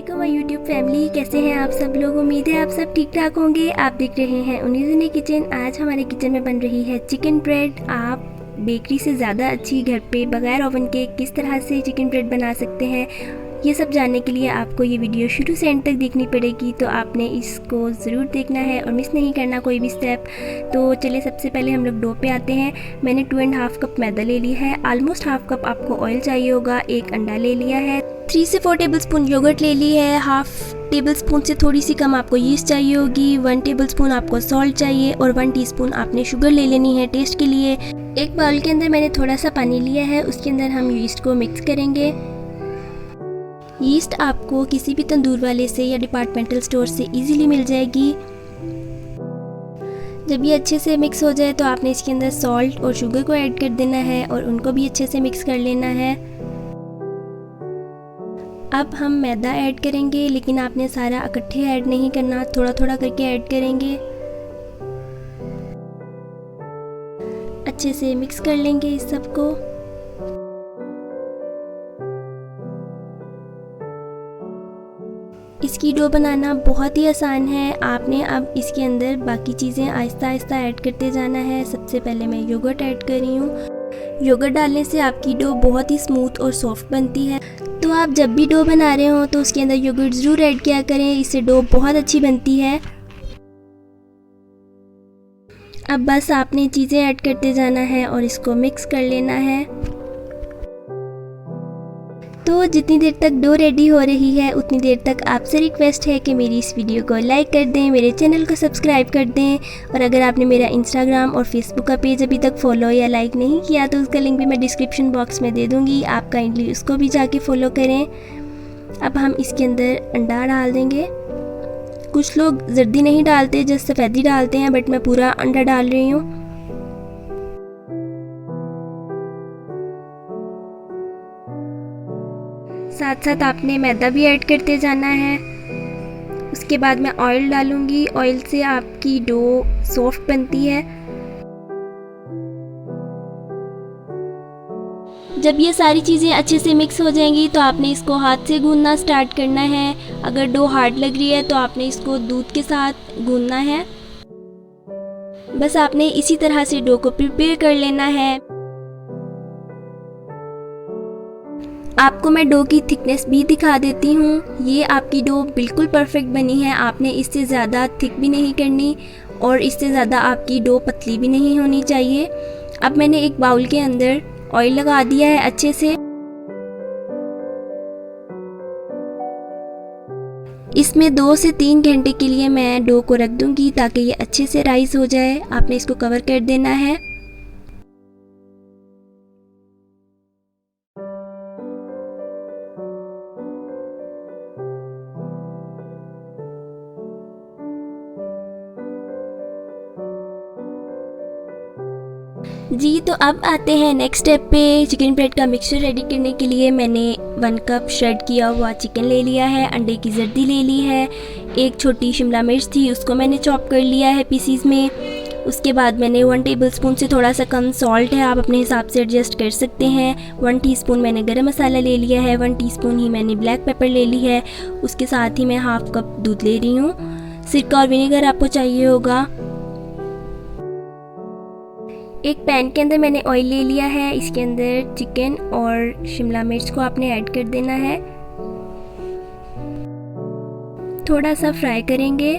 अस्सलामुअलैकुम my YouTube family, कैसे हैं आप सब लोग। उम्मीद है आप सब ठीक ठाक होंगे। आप देख रहे हैं उन्नीस किचन। आज हमारे किचन में बन रही है चिकन ब्रेड। आप बेकरी से ज़्यादा अच्छी घर पे बगैर ओवन के किस तरह से चिकन ब्रेड बना सकते हैं, ये सब जानने के लिए आपको ये वीडियो शुरू से एंड तक देखनी पड़ेगी। तो आपने इसको ज़रूर देखना है और मिस नहीं करना कोई भी स्टेप। तो चलिए सबसे पहले हम लोग डो पे आते हैं। मैंने 2.5 कप मैदा ले लिया है। ऑलमोस्ट हाफ कप आपको ऑयल चाहिए होगा। एक अंडा ले लिया है। 3 से 4 टेबलस्पून योगर्ट ले ली है। हाफ टेबलस्पून से थोड़ी सी कम आपको यीस्ट चाहिए होगी। 1 टेबलस्पून आपको सॉल्ट चाहिए और 1 टीस्पून आपने शुगर ले लेनी है टेस्ट के लिए। एक बाउल के अंदर मैंने थोड़ा सा पानी लिया है, उसके अंदर हम यीस्ट को मिक्स करेंगे। यीस्ट आपको किसी भी तंदूर वाले से या डिपार्टमेंटल स्टोर से इजीली मिल जाएगी। जब ये अच्छे से मिक्स हो जाए तो आपने इसके अंदर सॉल्ट और शुगर को ऐड कर देना है और उनको भी अच्छे से मिक्स कर लेना है। अब हम मैदा ऐड करेंगे, लेकिन आपने सारा इकट्ठे ऐड नहीं करना, थोड़ा थोड़ा करके ऐड करेंगे। अच्छे से मिक्स कर लेंगे इस सबको। इसकी डो बनाना बहुत ही आसान है। आपने अब इसके अंदर बाकी चीज़ें आहिस्ता आहिस्ता ऐड करते जाना है। सबसे पहले मैं योगर्ट ऐड कर रही हूँ। योगर्ट डालने से आपकी डो बहुत ही स्मूथ और सॉफ्ट बनती है। तो आप जब भी डो बना रहे हो तो उसके अंदर योगर्ट ज़रूर ऐड किया करें, इससे डो बहुत अच्छी बनती है। अब बस आपने चीज़ें ऐड करते जाना है और इसको मिक्स कर लेना है। तो जितनी देर तक डो रेडी हो रही है उतनी देर तक आपसे रिक्वेस्ट है कि मेरी इस वीडियो को लाइक कर दें, मेरे चैनल को सब्सक्राइब कर दें। और अगर आपने मेरा इंस्टाग्राम और फेसबुक का पेज अभी तक फॉलो या लाइक नहीं किया तो उसका लिंक भी मैं डिस्क्रिप्शन बॉक्स में दे दूँगी, आप काइंडली उसको भी जाके फॉलो करें। अब हम इसके अंदर अंडा डाल देंगे। कुछ लोग जर्दी नहीं डालते, जस्ट सफ़ेदी डालते हैं, बट मैं पूरा अंडा डाल रही हूँ। साथ साथ आपने मैदा भी ऐड करते जाना है। उसके बाद मैं ऑयल डालूंगी। ऑयल से आपकी डो सॉफ्ट बनती है। जब ये सारी चीज़ें अच्छे से मिक्स हो जाएंगी तो आपने इसको हाथ से गूंदना स्टार्ट करना है। अगर डो हार्ड लग रही है तो आपने इसको दूध के साथ गूंदना है। बस आपने इसी तरह से डो को प्रिपेयर कर लेना है। आपको मैं डो की थिकनेस भी दिखा देती हूँ। ये आपकी डो बिल्कुल परफेक्ट बनी है। आपने इससे ज़्यादा थिक भी नहीं करनी और इससे ज़्यादा आपकी डो पतली भी नहीं होनी चाहिए। अब मैंने एक बाउल के अंदर ऑयल लगा दिया है अच्छे से। इसमें 2 से 3 घंटे के लिए मैं डो को रख दूँगी ताकि ये अच्छे से राइस हो जाए। आपने इसको कवर कर देना है। जी, तो अब आते हैं नेक्स्ट स्टेप पे। चिकन ब्रेड का मिक्सचर रेडी करने के लिए मैंने 1 कप श्रेड किया हुआ चिकन ले लिया है। अंडे की जर्दी ले ली है। एक छोटी शिमला मिर्च थी, उसको मैंने चॉप कर लिया है पीसीज में। उसके बाद मैंने 1 टेबलस्पून से थोड़ा सा कम सॉल्ट है, आप अपने हिसाब से एडजस्ट कर सकते हैं। 1 टीस्पून मैंने गरम मसाला ले लिया है। 1 टीस्पून ही मैंने ब्लैक पेपर ले ली है। उसके साथ ही मैं हाफ कप दूध ले रही हूँ। सिरका और विनेगर आपको चाहिए होगा। एक पैन के अंदर मैंने ऑयल ले लिया है। इसके अंदर चिकन और शिमला मिर्च को आपने ऐड कर देना है। थोड़ा सा फ्राई करेंगे।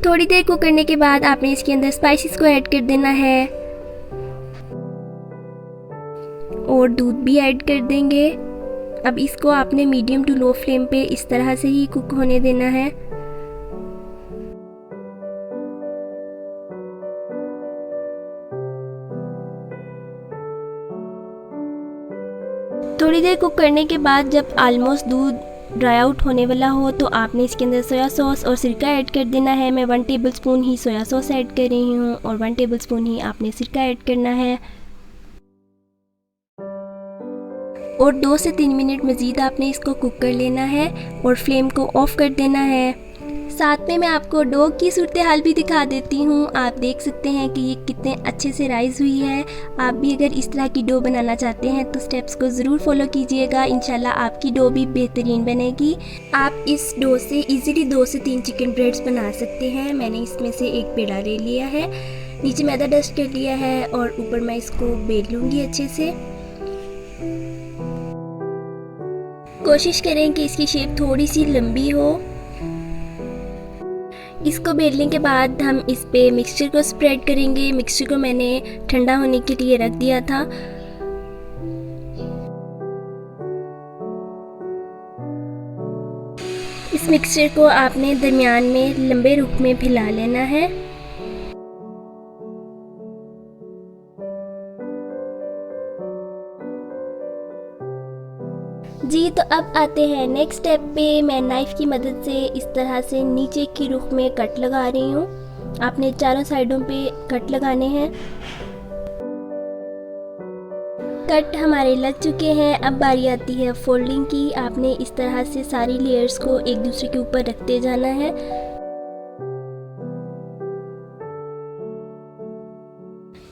थोड़ी देर कुक करने के बाद आपने इसके अंदर स्पाइसेस को ऐड कर देना है और दूध भी ऐड कर देंगे। अब इसको आपने मीडियम टू लो फ्लेम पे इस तरह से ही कुक होने देना है। थोड़ी देर कुक करने के बाद जब ऑलमोस्ट दूध ड्राई आउट होने वाला हो तो आपने इसके अंदर सोया सॉस और सिरका ऐड कर देना है। मैं 1 टेबलस्पून ही सोया सॉस ऐड कर रही हूँ और 1 टेबलस्पून ही आपने सिरका ऐड करना है। और 2 से 3 मिनट मज़ीद आपने इसको कुक कर लेना है और फ्लेम को ऑफ कर देना है। साथ में मैं आपको डो की सूरत हाल भी दिखा देती हूँ। आप देख सकते हैं कि ये कितने अच्छे से राइज़ हुई है। आप भी अगर इस तरह की डो बनाना चाहते हैं तो स्टेप्स को ज़रूर फॉलो कीजिएगा, इंशाल्लाह आपकी डो भी बेहतरीन बनेगी। आप इस डो से इजीली 2 से 3 चिकन ब्रेड्स बना सकते हैं। मैंने इसमें से एक पेड़ा ले लिया है, नीचे मैदा डस्ट कर लिया है और ऊपर मैं इसको बेल लूँगी अच्छे से। कोशिश करें कि इसकी शेप थोड़ी सी लंबी हो। इसको बेलने के बाद हम इस पे मिक्सचर को स्प्रेड करेंगे। मिक्सचर को मैंने ठंडा होने के लिए रख दिया था। इस मिक्सचर को आपने दरमियान में लंबे रुख में फैला लेना है। जी तो अब आते हैं नेक्स्ट स्टेप पे। मैं नाइफ़ की मदद से इस तरह से नीचे की रुख में कट लगा रही हूँ। आपने चारों साइडों पे कट लगाने हैं। कट हमारे लग चुके हैं। अब बारी आती है फोल्डिंग की। आपने इस तरह से सारी लेयर्स को एक दूसरे के ऊपर रखते जाना है।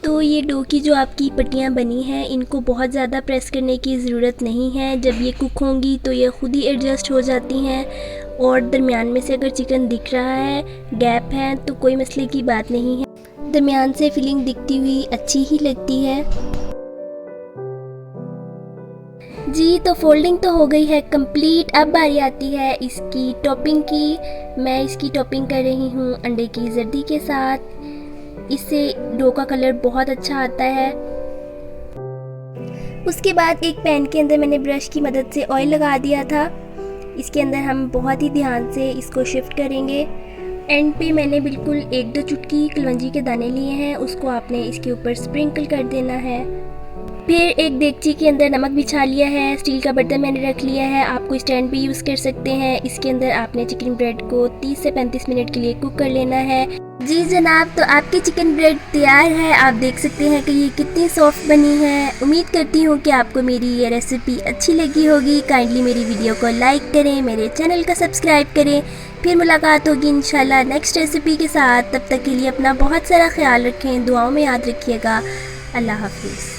तो ये डो की जो आपकी पट्टियाँ बनी हैं, इनको बहुत ज़्यादा प्रेस करने की ज़रूरत नहीं है। जब ये कुक होंगी तो ये खुद ही एडजस्ट हो जाती हैं। और दरमियान में से अगर चिकन दिख रहा है, गैप है, तो कोई मसले की बात नहीं है। दरमियान से फिलिंग दिखती हुई अच्छी ही लगती है। जी तो फोल्डिंग तो हो गई है कंप्लीट। अब बारी आती है इसकी टॉपिंग की। मैं इसकी टॉपिंग कर रही हूँ अंडे की जर्दी के साथ। इससे डो का कलर बहुत अच्छा आता है। उसके बाद एक पैन के अंदर मैंने ब्रश की मदद से ऑयल लगा दिया था। इसके अंदर हम बहुत ही ध्यान से इसको शिफ्ट करेंगे। एंड पे मैंने बिल्कुल 1-2 चुटकी कलौंजी के दाने लिए हैं, उसको आपने इसके ऊपर स्प्रिंकल कर देना है। फिर एक देगची के अंदर नमक बिछा लिया है। स्टील का बर्तन मैंने रख लिया है, आपको स्टैंड भी यूज़ कर सकते हैं। इसके अंदर आपने चिकन ब्रेड को 30 से 35 मिनट के लिए कुक कर लेना है। जी जनाब, तो आपकी चिकन ब्रेड तैयार है। आप देख सकते हैं कि ये कितनी सॉफ्ट बनी है। उम्मीद करती हूँ कि आपको मेरी ये रेसिपी अच्छी लगी होगी। काइंडली मेरी वीडियो को लाइक करें, मेरे चैनल को सब्सक्राइब करें। फिर मुलाकात होगी इंशाल्लाह नेक्स्ट रेसिपी के साथ। तब तक के लिए अपना बहुत सारा ख्याल रखें, दुआओं में याद रखिएगा। अल्लाह हाफिज़।